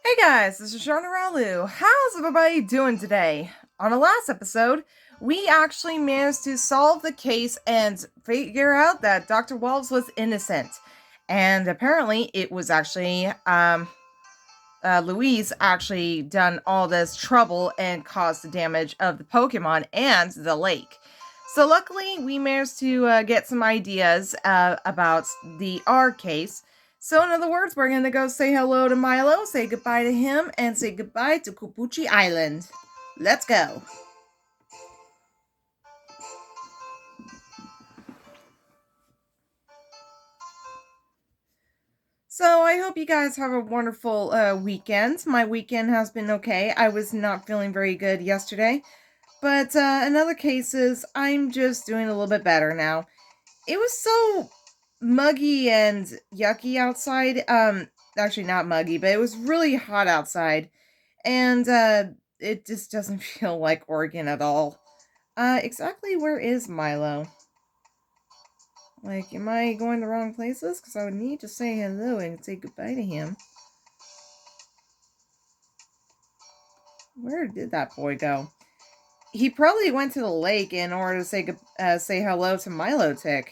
Hey guys, this is Shauna Ralu. How's everybody doing today? On the last episode, we actually managed to solve the case and figure out that Dr. Wells was innocent. And apparently, it was actually Louise actually done all this trouble and caused the damage of the Pokemon and the lake. So luckily, we managed to get some ideas about the R case. So in other words, we're gonna go say hello to Milo, say goodbye to him, and say goodbye to Kupuchi Island. Let's go. So I hope you guys have a wonderful weekend. My weekend has been okay. I was not feeling very good yesterday. But in other cases, I'm just doing a little bit better now. It was so muggy and yucky outside. Actually not muggy, but it was really hot outside. And it just doesn't feel like Oregon at all. Exactly where is Milo? Like, am I going the wrong places? Because I would need to say hello and say goodbye to him. Where did that boy go? He probably went to the lake in order to say hello to Milotic.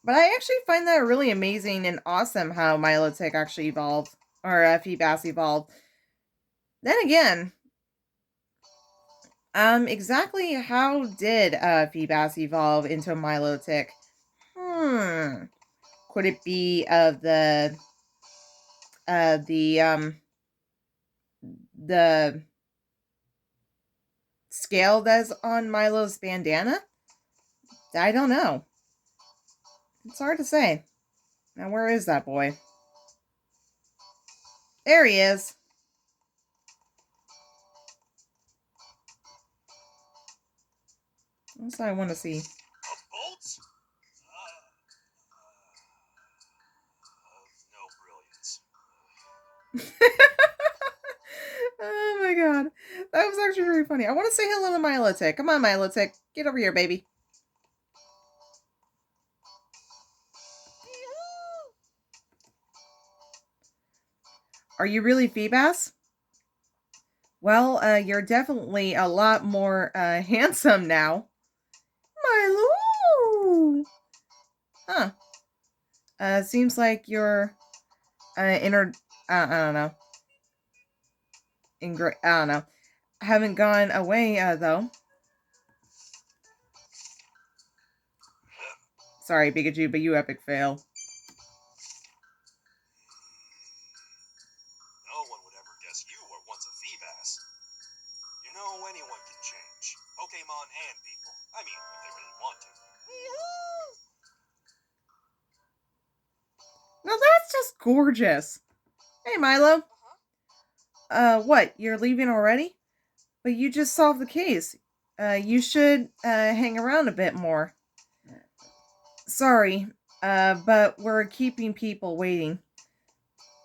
But I actually find that really amazing and awesome how Milotic actually evolved, or Feebas evolved. Then again, exactly how did Feebas evolve into a Milotic? Could it be of the scale that's on Milo's bandana? I don't know. It's hard to say. Now, where is that boy? There he is. That's what I want to see. A bolt? Of no brilliance. Oh my god. That was actually very funny. I want to say hello to Milotic. Come on, Milotic. Get over here, baby. Are you really Feebas? Well, you're definitely a lot more handsome now. Milo! Huh. Seems like you're inner. I don't know. I don't know. Haven't gone away, though. Sorry, Pikachu, but you epic fail. No one would ever guess you were once a Feebas. You know, anyone can change. Pokemon and people. I mean, if they really want to. Now that's just gorgeous. Hey, Milo. What? You're leaving already? But you just solved the case. You should hang around a bit more. Sorry, but we're keeping people waiting.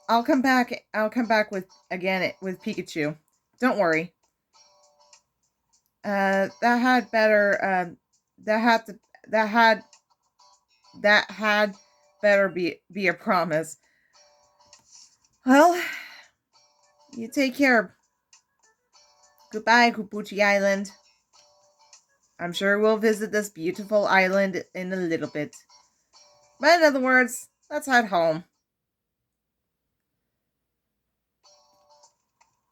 I'll come back. I'll come back with Pikachu. Don't worry. That had better. That had better be a promise. Well, you take care. Goodbye, Kupuchi Island. I'm sure we'll visit this beautiful island in a little bit. But in other words, let's head home.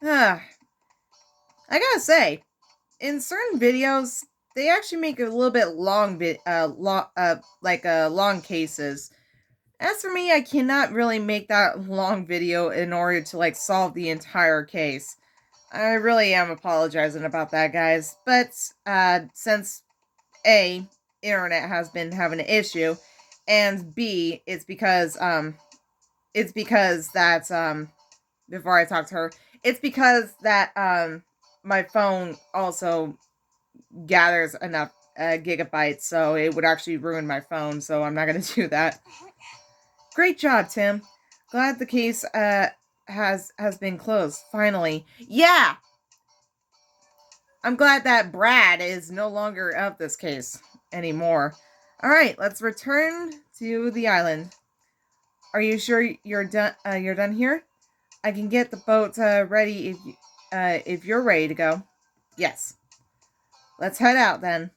I gotta say, in certain videos, they actually make a little bit long long cases. As for me, I cannot really make that long video in order to like solve the entire case. I really am apologizing about that, guys. But since A, internet has been having an issue, and B, it's because that before I talk to her, it's because that my phone also gathers enough gigabytes, so it would actually ruin my phone, so I'm not going to do that. Great job, Tim. Glad the case has been closed, finally. Yeah! I'm glad that Brad is no longer of this case anymore. Alright, let's return to the island. Are you sure you're done here? I can get the boat ready if you're ready to go. Yes. Let's head out then.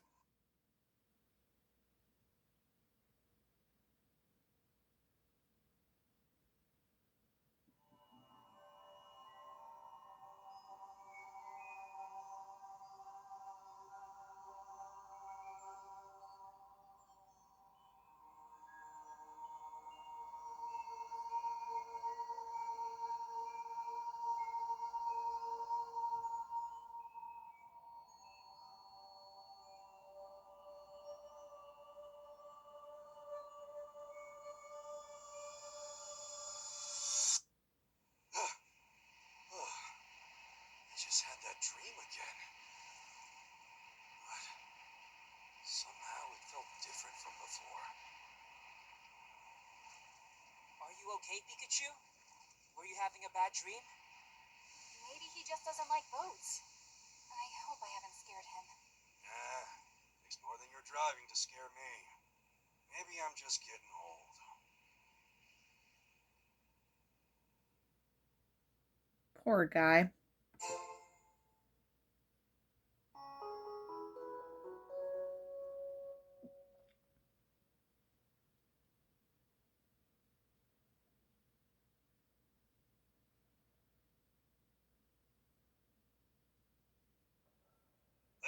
I just had that dream again. But somehow it felt different from before. Are you okay, Pikachu? Were you having a bad dream? Maybe he just doesn't like boats. I hope I haven't scared him. Nah, takes more than your driving to scare me. Maybe I'm just getting old. Poor guy.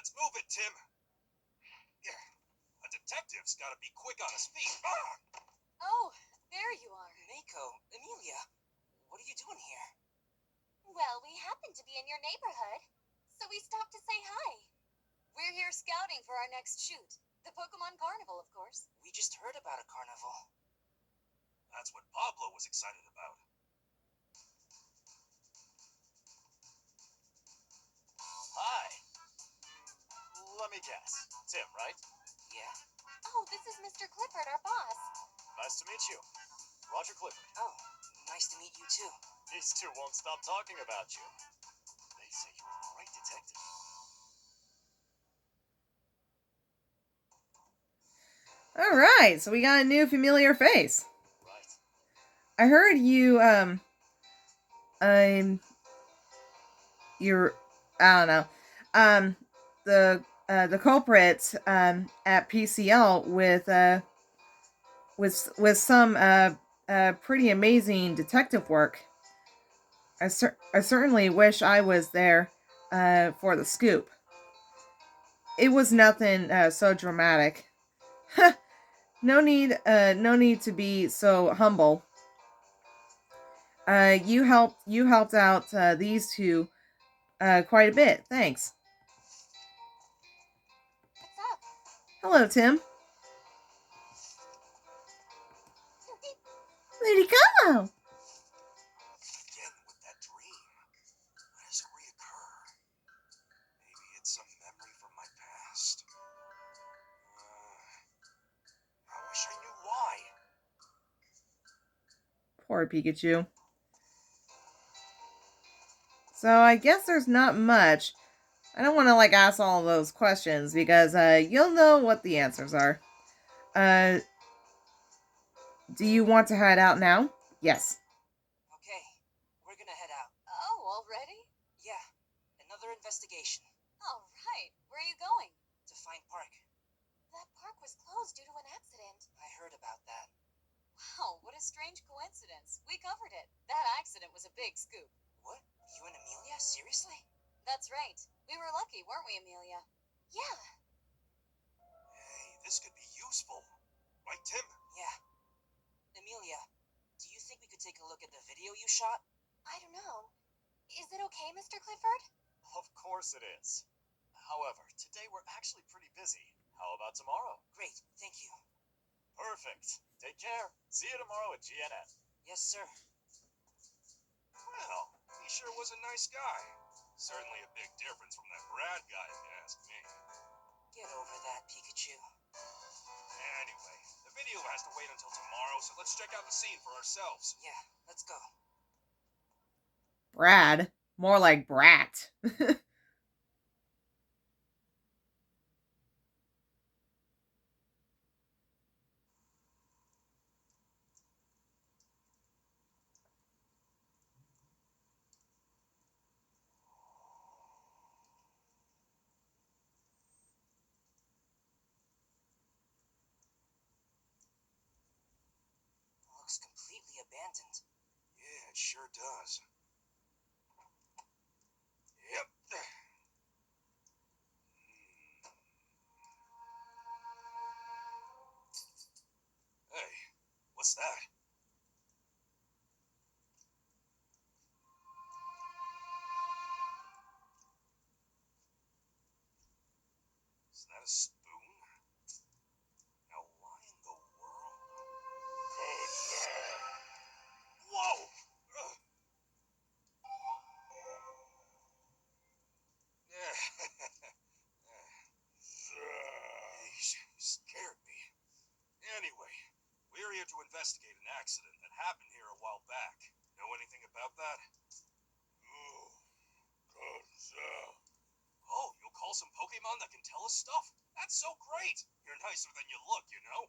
Let's move it, Tim. Yeah, a detective's gotta be quick on his feet. Ah! Oh, there you are. Mako, Amelia, what are you doing here? Well, we happen to be in your neighborhood, so we stopped to say hi. We're here scouting for our next shoot. The Pokemon Carnival, of course. We just heard about a carnival. That's what Pablo was excited about. Hi. Let me guess. Tim, right? Yeah? Oh, this is Mr. Clifford, our boss. Nice to meet you. Roger Clifford. Oh, nice to meet you too. These two won't stop talking about you. They say you're a great detective. All right, so we got a new familiar face. Right. I heard you're, I don't know, the culprit at PCL with some pretty amazing detective work. I certainly wish I was there for the scoop. It was nothing so dramatic. No need to be so humble. You helped out these two quite a bit. Thanks. What's up? Hello, Tim. Where'd he go? Again with that dream. Why does it reoccur? Maybe it's some memory from my past. I wish I knew why. Poor Pikachu. So I guess there's not much. I don't want to ask all those questions because you'll know what the answers are. Do you want to head out now? Yes. Okay, we're gonna head out. Oh, already? Yeah, another investigation. All right. Where are you going? To find Park. That park was closed due to an accident. I heard about that. Wow, what a strange coincidence. We covered it. That accident was a big scoop. What? You and Amelia? Seriously? That's right. We were lucky, weren't we, Amelia? Yeah. Hey, this could be useful. Right, Tim? Yeah. Amelia, do you think we could take a look at the video you shot? I don't know. Is it okay, Mr. Clifford? Of course it is. However, today we're actually pretty busy. How about tomorrow? Great, thank you. Perfect. Take care. See you tomorrow at GNN. Yes, sir. Well, he sure was a nice guy. Certainly a big difference from that Brad guy, if you ask me. Get over that, Pikachu. Anyway, the video has to wait until tomorrow, so let's check out the scene for ourselves. Yeah, let's go. Brad. More like Brat. looks completely abandoned. Yeah, it sure does. Yep. Hey, what's that? Is that a spoon? Now why in the world? Whoa! Ugh. Yeesh, you scared me. Anyway, we're here to investigate an accident that happened here a while back. Know anything about that? Oh, you'll call some Pokemon that can tell us stuff? That's so great! You're nicer than you look, you know?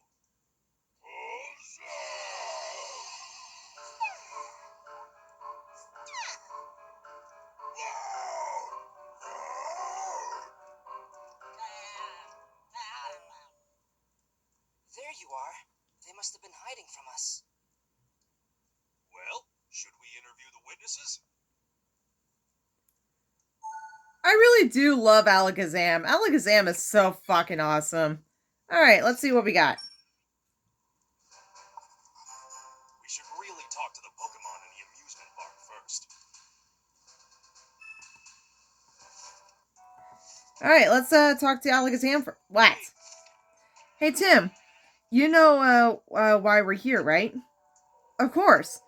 There you are. They must have been hiding from us. Well, should we interview the witnesses? I really do love Alakazam. Alakazam is so fucking awesome. Alright, let's see what we got. We should really talk to the Pokemon in the amusement park first. Alright, let's talk to Alakazam for what? Hey Tim, you know why we're here, right? Of course.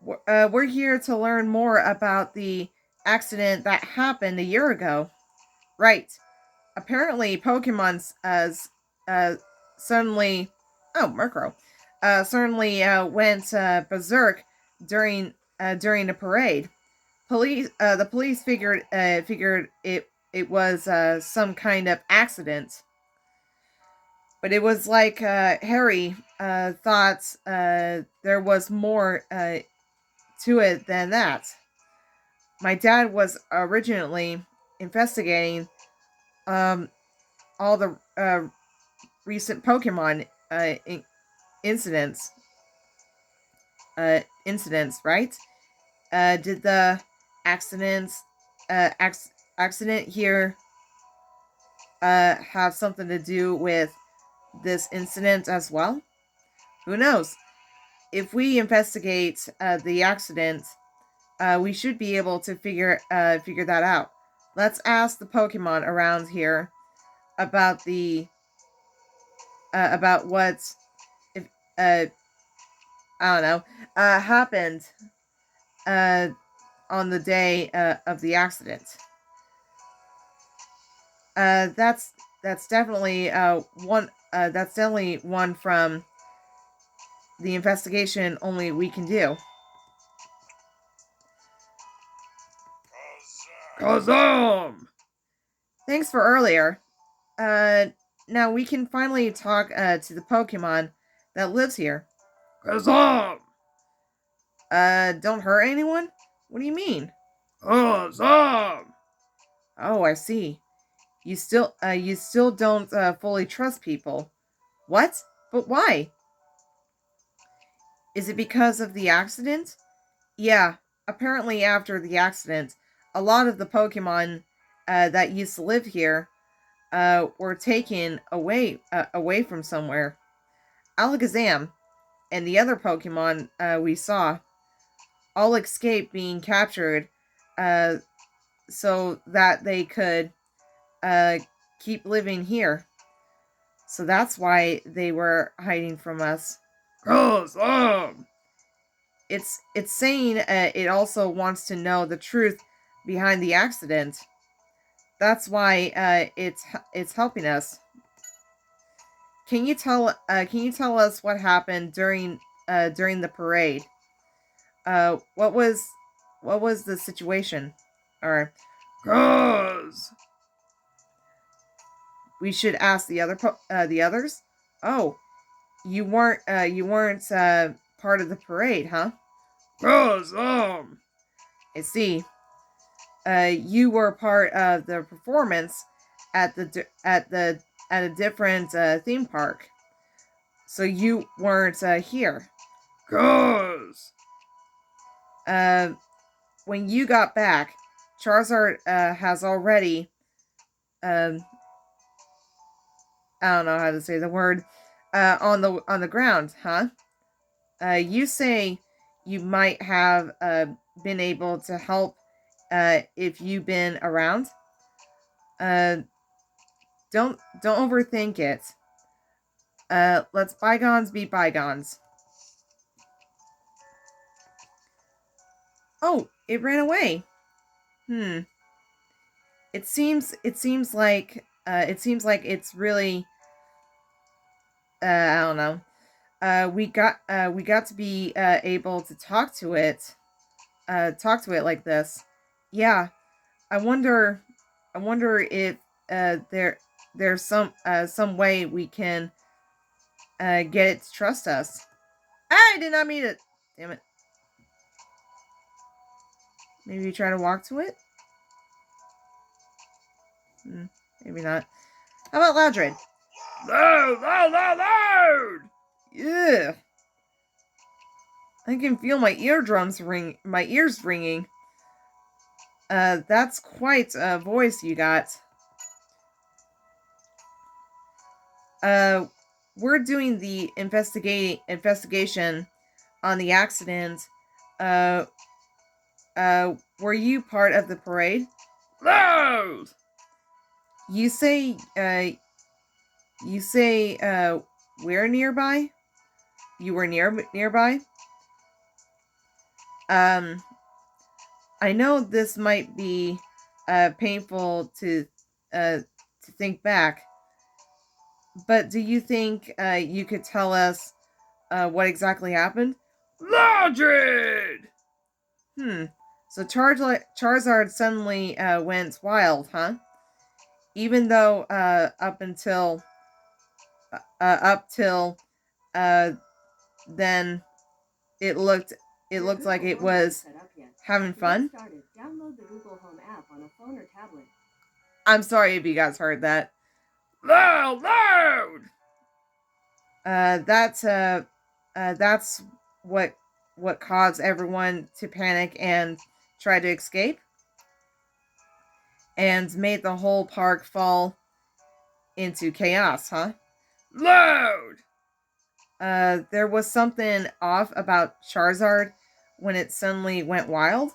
We're here to learn more about the accident that happened a year ago. Right. Apparently, Pokemon's suddenly, Murkrow, suddenly went berserk during during the parade. The police figured it was some kind of accident, but it was like Harry thought there was more to it than that. My dad was originally investigating all the recent Pokemon incidents. Incidents, right? Did the accidents accident here have something to do with this incident as well? Who knows? If we investigate the accident, we should be able to figure that out. Let's ask the Pokemon around here about the about what if I don't know happened on the day of the accident. That's definitely one. That's definitely one from the investigation only we can do. Kazam! Thanks for earlier. Now we can finally talk to the Pokemon that lives here. Kazam! Don't hurt anyone? What do you mean? Kazam! Oh, I see. You still don't fully trust people. What? But why? Is it because of the accident? Yeah, apparently after the accident, a lot of the Pokemon that used to live here were taken away from somewhere. Alakazam and the other Pokemon we saw all escaped being captured uh, so that they could uh, keep living here. So that's why they were hiding from us. Awesome. It's saying it also wants to know the truth behind the accident. That's why it's helping us. Can you tell us what happened during the parade? Uh, what was what was the situation? Or cause we should ask the others. Oh, you weren't part of the parade, huh? Cause I see. You were part of the performance at a different theme park, so you weren't here. Cause. When you got back, Charizard has already I don't know how to say the word on the ground, huh? You say you might have been able to help if you've been around. Uh, don't overthink it. Let's bygones be bygones. Oh, it ran away. Hmm. It seems like it's really I don't know. We got to be able to talk to it like this. Yeah, I wonder if there's some way we can get it to trust us. I did not mean it. Damn it. Maybe try to walk to it? Maybe not. How about Loudred? Loud, loud, loud, loud! Yeah. I can feel my ears ringing. That's quite a voice you got. Uh, we're doing the investigation on the accident. Uh, were you part of the parade? Loud! You say, we're nearby? You were nearby? Um, I know this might be, painful to think back, but do you think, you could tell us, what exactly happened? Logic! So Charizard suddenly, went wild, huh? Even though, up till, uh, then it looked like it was having fun. Download the Google Home app on a phone or tablet. I'm sorry if you guys heard that. Loud, loud. That's what caused everyone to panic and try to escape, and made the whole park fall into chaos, huh? Loud. There was something off about Charizard when it suddenly went wild.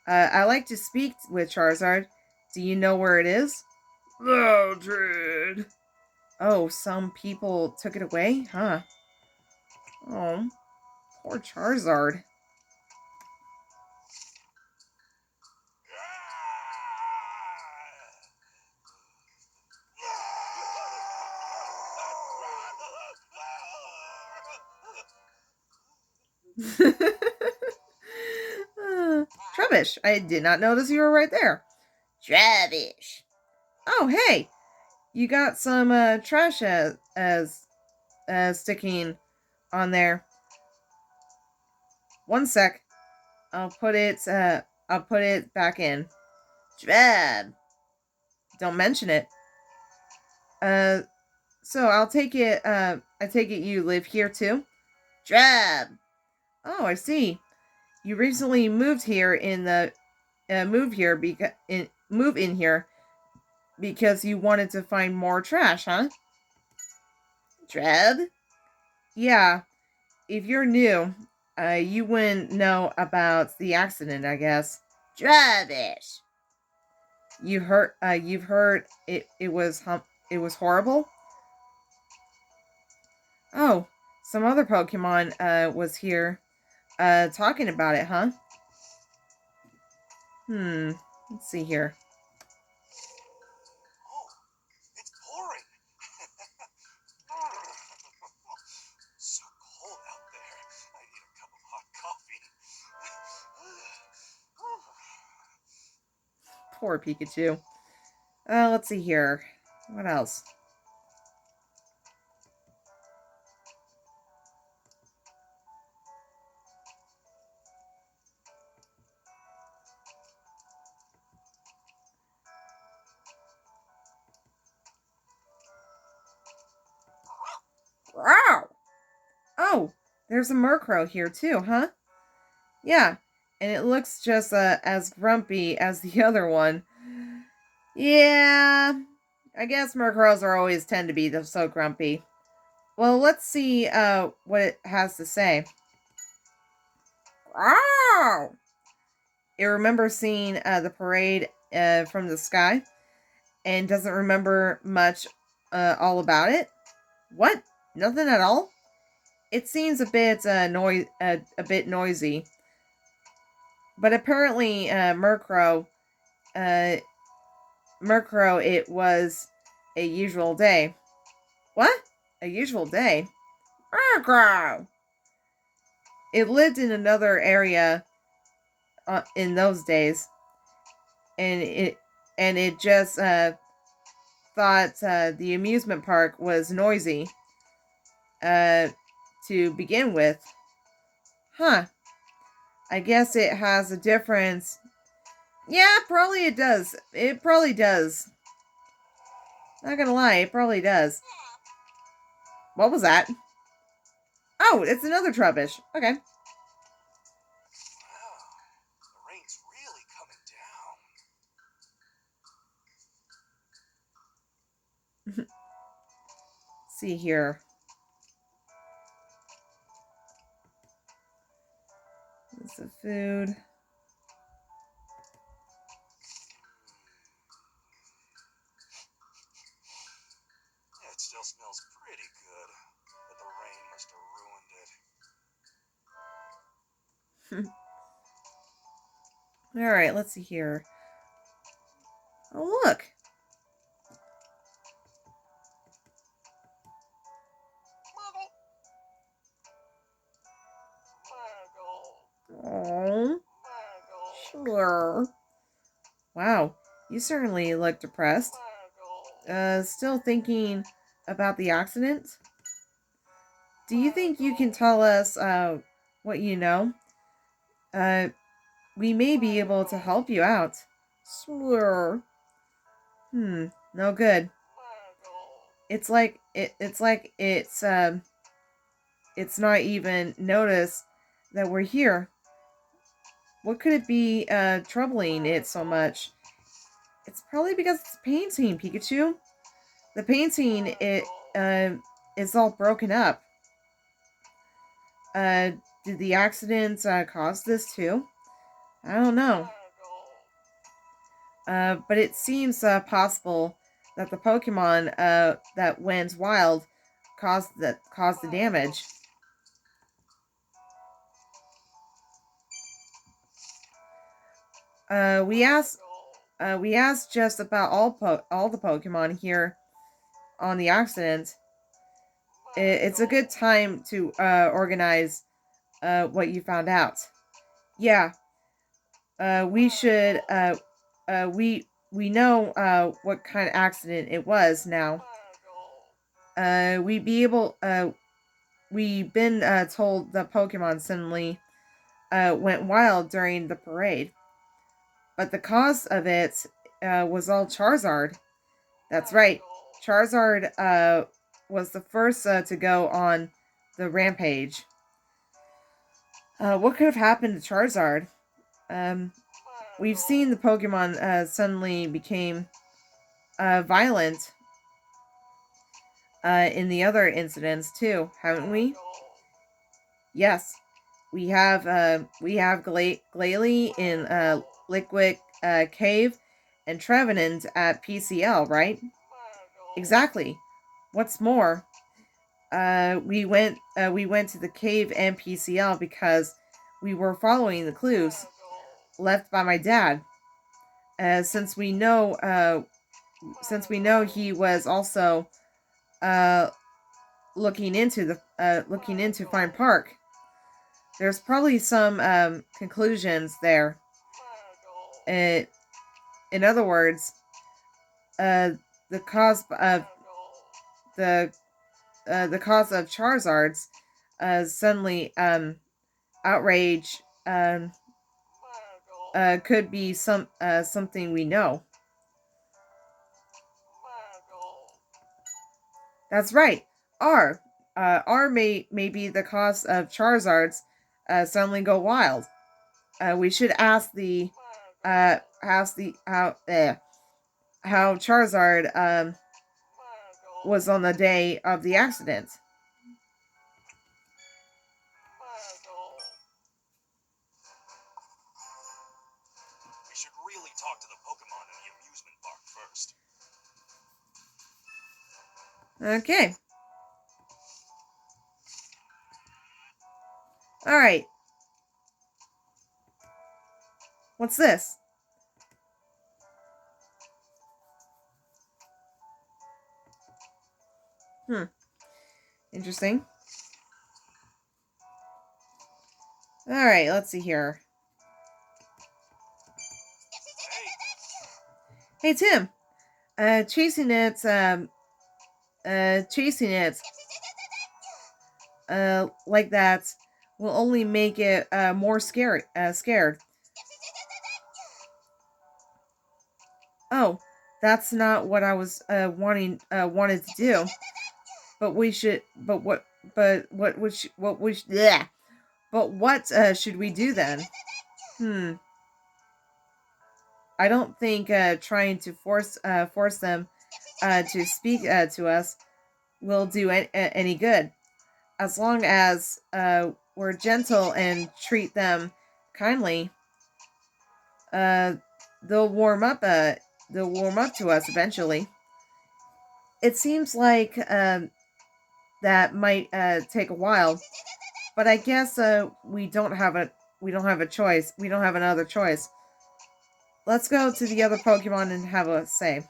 I like to speak with Charizard. Do you know where it is? Loudred. Oh, some people took it away? Huh. Oh, poor Charizard. Trubbish, I did not notice you were right there. Trubbish. Oh, hey, you got some trash as sticking on there. One sec. I'll put it back in. Drab. Don't mention it. Uh, so I take it you live here too? Drab. Oh, I see. You recently moved here move in here because you wanted to find more trash, huh? Drab? Yeah. If you're new, you wouldn't know about the accident, I guess. Drabish. You've heard it was horrible? Oh, some other Pokemon was here talking about it, huh? Let's see here. Oh, it's pouring. So cold out there. I need a cup of hot coffee. Poor Pikachu. Let's see here. What else? Wow! There's a Murkrow here too, huh? Yeah, and it looks just as grumpy as the other one. Yeah, I guess Murkrows are always tend to be so grumpy. Well, let's see what it has to say. Oh! It remembers seeing the parade from the sky and doesn't remember much all about it. What? Nothing at all? It seems a bit a bit noisy. But apparently uh, Murkrow, it was a usual day. What? A usual day? Murkrow! It lived in another area in those days, and it just thought the amusement park was noisy to begin with. Huh. I guess it has a difference. Yeah, probably it does. It probably does. Not gonna lie, it probably does. What was that? Oh, it's another Trubbish. Okay. Wow, the rain's really coming down. See here. This is the food. Yeah, it still smells pretty good, but the rain must have ruined it. Alright, let's see here. Oh, look. Oh, sure. Wow, you certainly look depressed. Still thinking about the accident? Do you think you can tell us what you know? We may be able to help you out. Sure. No good. It's like it's not even noticed that we're here. What could it be troubling it so much? It's probably because it's a painting, Pikachu. The painting is all broken up. Did the accident cause this too? I don't know. But it seems possible that the Pokemon that went wild caused the damage. We asked just about all the Pokemon here on the accident. It's a good time to organize what you found out. Yeah, we should. We know what kind of accident it was now. We've been told the Pokemon suddenly went wild during the parade, but the cause of it was all Charizard. That's right, Charizard was the first to go on the rampage. What could have happened to Charizard? We've seen the Pokemon suddenly became violent in the other incidents too, haven't we? Yes, we have Glalie in Liquid Cave and Trevenant at PCL, right? Exactly. What's more, we went to the cave and PCL because we were following the clues left by my dad. Since we know he was also looking into Fine Park. There's probably some conclusions there. In other words, the cause of Charizard's suddenly outrage could be something we know. That's right. are maybe the cause of Charizard's suddenly go wild. We should ask the how Charizard was on the day of the accident. We should really talk to the Pokemon in the amusement park first. Okay. Alright. What's this? Interesting. Alright, let's see here. Hey Tim! Chasing it, like that will only make it more scared. Oh, that's not what I was wanted to do. But we should. But what? But what? What we? Yeah. But what should we do then? I don't think trying to force them to speak to us will do any good. As long as we're gentle and treat them kindly, uh, they'll warm up. They'll warm up to us eventually. It seems like that might take a while, but I guess we don't have a choice. We don't have another choice. Let's go to the other Pokemon and have a say.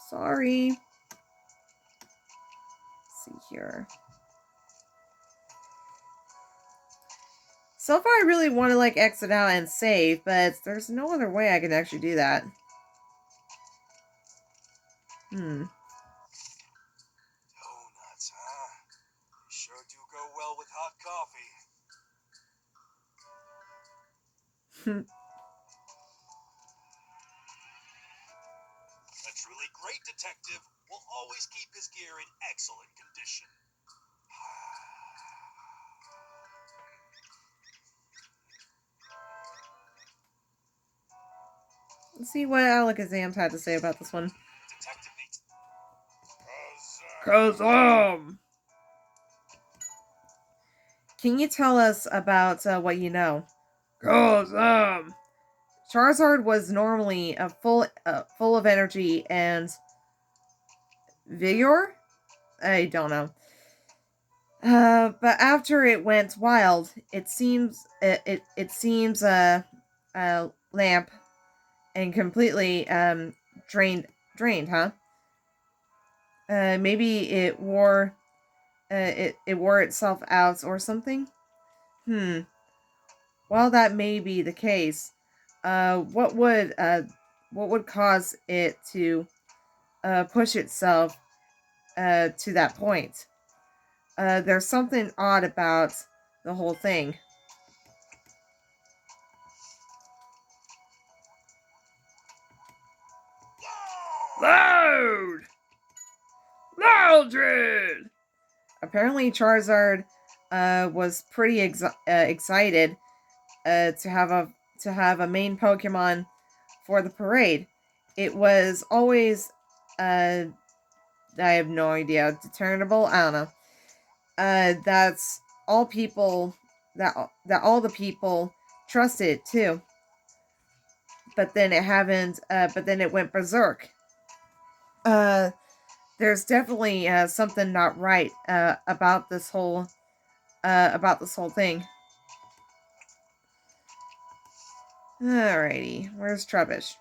Sorry. Let's see here. So far, I really want to exit out and save, but there's no other way I can actually do that. Donuts, huh? They sure do go well with hot coffee. A truly great detective will always keep his gear in excellent condition. Let's see what Alakazam's had to say about this one. Detective needs... Kazam! Can you tell us about what you know? Kazam! Charizard was normally full of energy and vigor? I don't know. But after it went wild, it seems lamp and completely drained, huh? Maybe it wore it wore itself out or something. While that may be the case, what would cause it to push itself to that point? There's something odd about the whole thing. Loud! Maldred! Apparently, Charizard was pretty excited to have a main Pokemon for the parade. It was always I have no idea, determinable. I don't know. That's all people that all the people trusted too. But then it haven't. But then it went berserk. There's definitely something not right about this whole thing. Alrighty, where's Trubbish?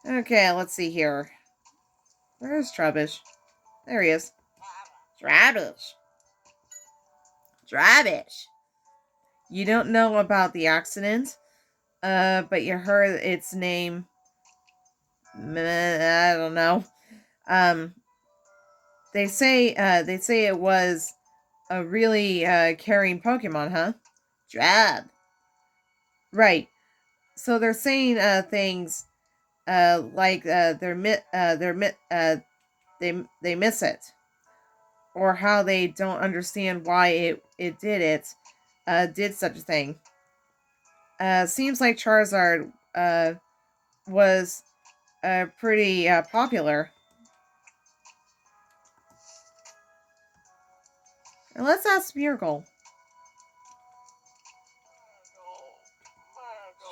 Okay, let's see here. Where's Trubbish? There he is. Trubbish. Trubbish. You don't know about the accident, but you heard its name. I don't know. They say it was a really caring Pokemon, huh? Job. Right. So they're saying things like they miss it, or how they don't understand why it did such a thing. Seems like Charizard was pretty popular. And let's ask Smeargle.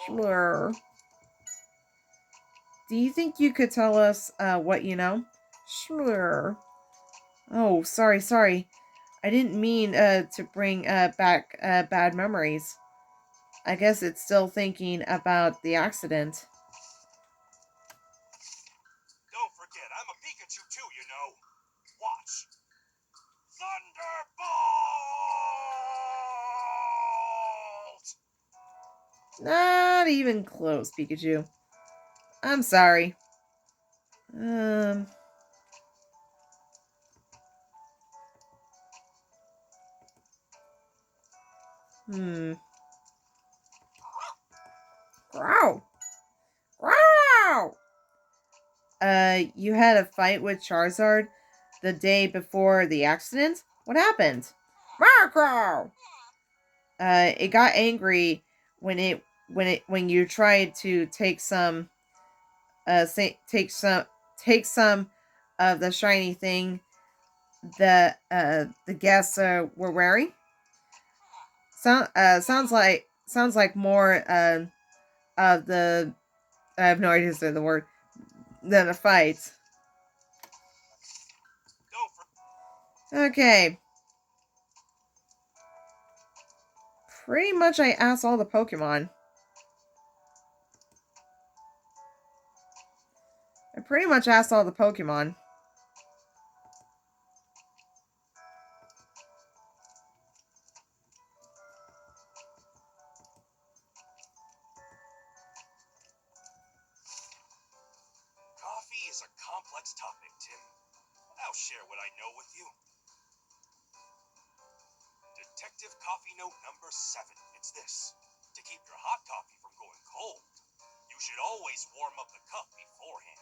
Sure. Do you think you could tell us what you know? Sure. Oh, sorry. I didn't mean to bring back bad memories. I guess it's still thinking about the accident. Don't forget, I'm a Pikachu too, you know. Watch. Thunderbolt! Not even close, Pikachu. I'm sorry. Um. Hmm. Growl. Growl! You had a fight with Charizard the day before the accident? What happened? Growl! It got angry when you tried to take some of the shiny thing that the guests were wearing. Sounds like more of the I have no idea to say the word than a fight. Okay. Pretty much I asked all the Pokemon. I pretty much asked all the Pokemon. Coffee is a complex topic, Tim. I'll share what I know with you. Detective Coffee Note number 7. It's this. To keep your hot coffee from going cold, you should always warm up the cup beforehand.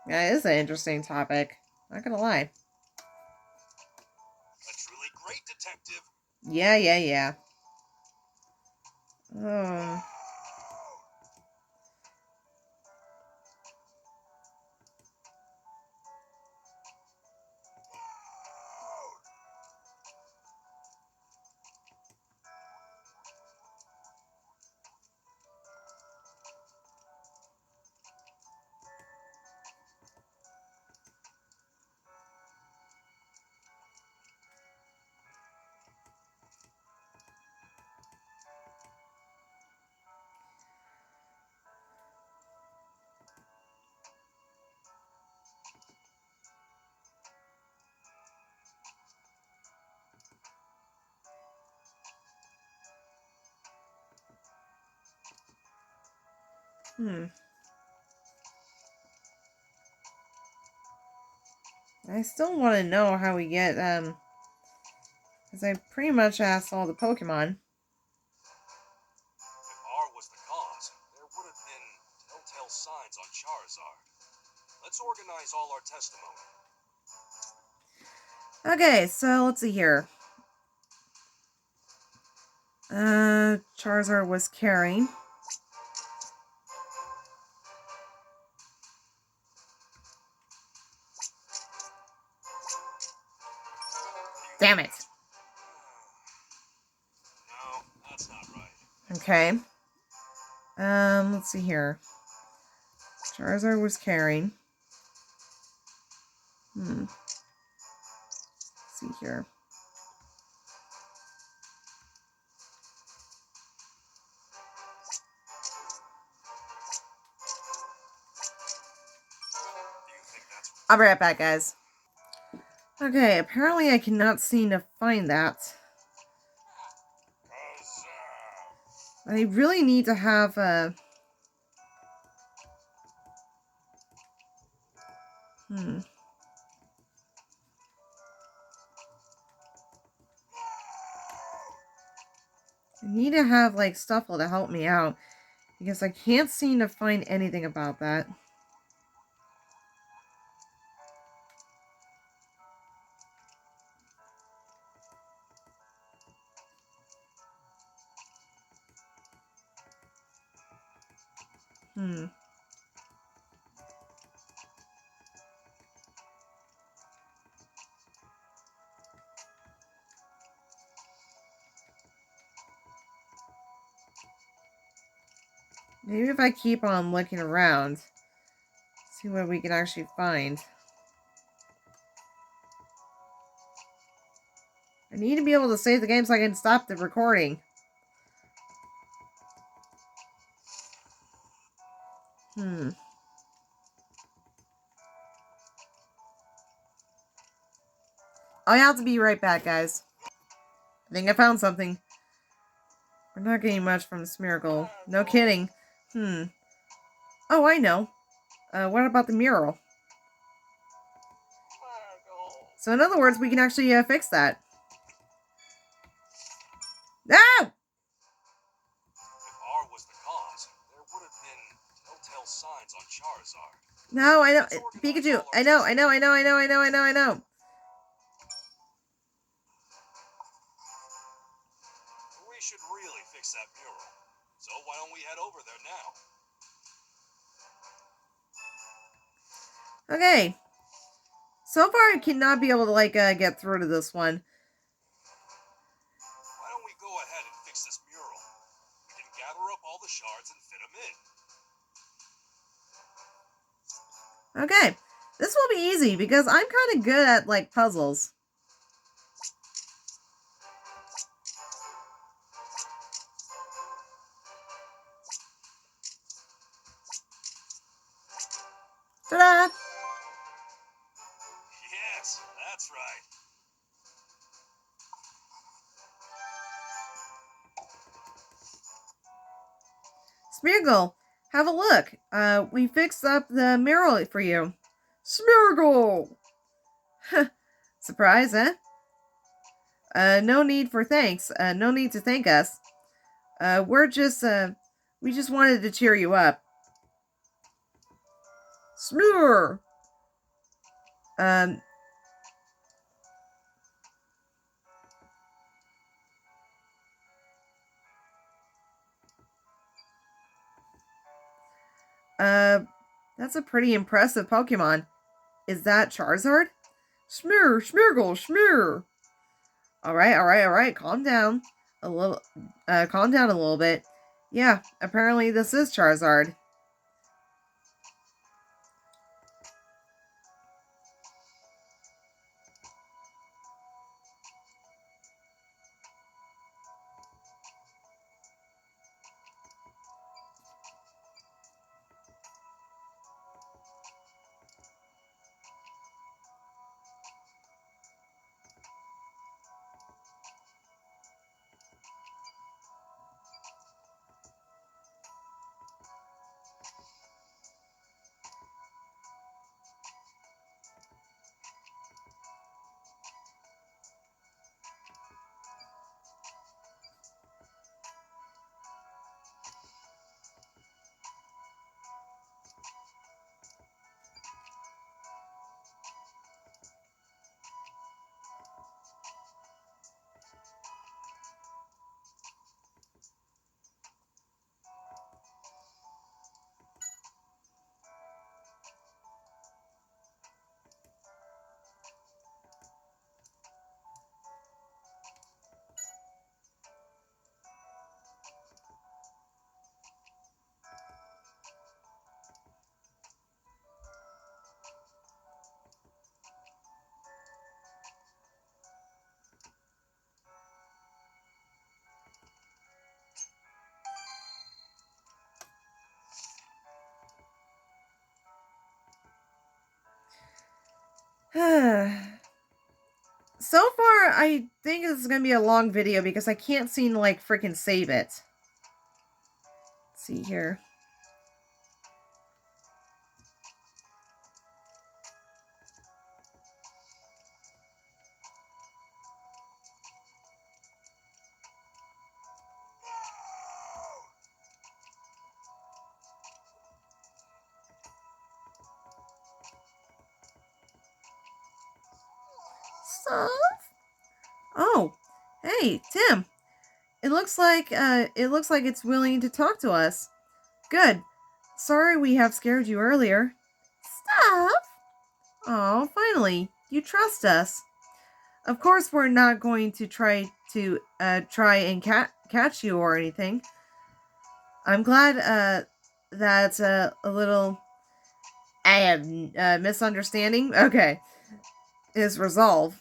Yeah, it is an interesting topic. Not gonna lie. A truly great detective. Yeah. Oh. I still want to know how we get, because I pretty much asked all the Pokemon. If R was the cause, there would have been telltale signs on Charizard. Let's organize all our testimony. Okay, so let's see here. Charizard was carrying. Damn it. No, that's not right. Okay. Let's see here. Charizard was carrying. Let's see here. I'll be right back, guys. Okay, apparently I cannot seem to find that. I really need to have a... I need to have, like, Stuffle to help me out. Because I can't seem to find anything about that. Maybe if I keep on looking around, see what we can actually find. I need to be able to save the game so I can stop the recording. I'll have to be right back, guys. I think I found something. We're not getting much from Smeargle. No kidding. Oh, I know. What about the mural? So in other words, we can actually fix that. Ah! If R was the cause, there would have been telltale signs on Charizard. No, I know. Pikachu, I know. We should really fix that mural. So why don't we head over there now? Okay. So far, I cannot be able to, like, get through to this one. Why don't we go ahead and fix this mural? We can gather up all the shards and fit them in. Okay. This will be easy because I'm kind of good at, like, puzzles. Ta-da! Yes, that's right. Smeargle, have a look. We fixed up the mural for you. Smeargle! Surprise, huh? No need for thanks. No need to thank us. We just wanted to cheer you up. Smear! Um, that's a pretty impressive Pokemon. Is that Charizard? Smear, Smeargle, smear! Alright, calm down. Calm down a little bit. Yeah, apparently this is Charizard. So far, I think this is going to be a long video because I can't seem to, like, freaking save it. Let's see here. Stuff? Oh, hey, Tim. It looks like it's willing to talk to us. Good. Sorry we have scared you earlier. Stuff? Oh, finally, you trust us. Of course, we're not going to try and catch you or anything. I'm glad that's a little misunderstanding. Okay, is resolved.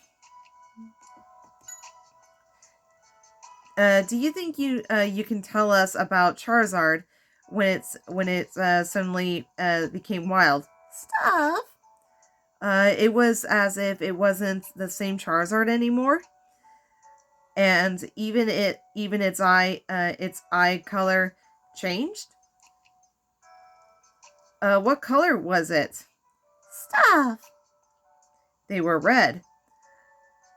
Do you think you can tell us about Charizard when it suddenly became wild? Stuff. It was as if it wasn't the same Charizard anymore, and even its eye color changed. What color was it? Stuff. They were red.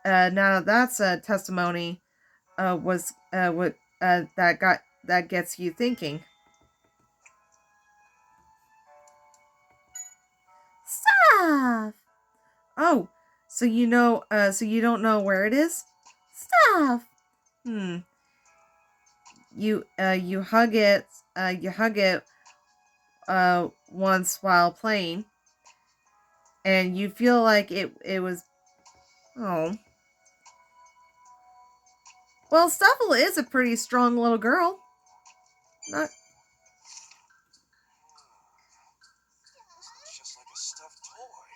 Now that's a testimony. Was what that gets you thinking. Stuff. Oh, so you don't know where it is? Stuff. You hug it. Once while playing, and you feel like it was. Oh. Well, Stuffle is a pretty strong little girl. Not. It's just like a stuffed toy.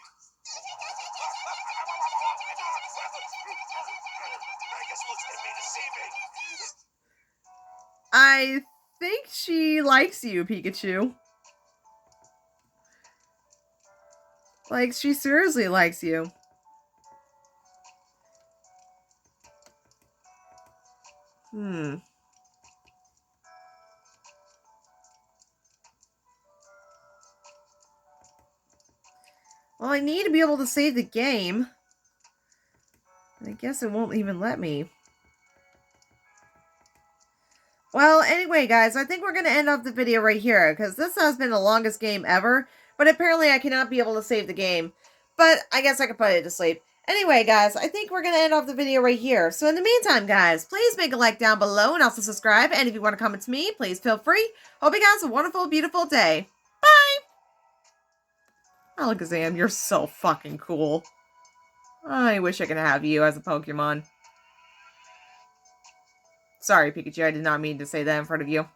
I guess looks can be deceiving. I think she likes you, Pikachu. Like, she seriously likes you. Well, I need to be able to save the game. I guess it won't even let me. Well, anyway, guys, I think we're going to end off the video right here, because this has been the longest game ever, but apparently I cannot be able to save the game. But I guess I can put it to sleep. Anyway, guys, I think we're going to end off the video right here. So in the meantime, guys, please make a like down below and also subscribe. And if you want to comment to me, please feel free. Hope you guys have a wonderful, beautiful day. Bye! Alakazam, you're so fucking cool. I wish I could have you as a Pokemon. Sorry, Pikachu, I did not mean to say that in front of you.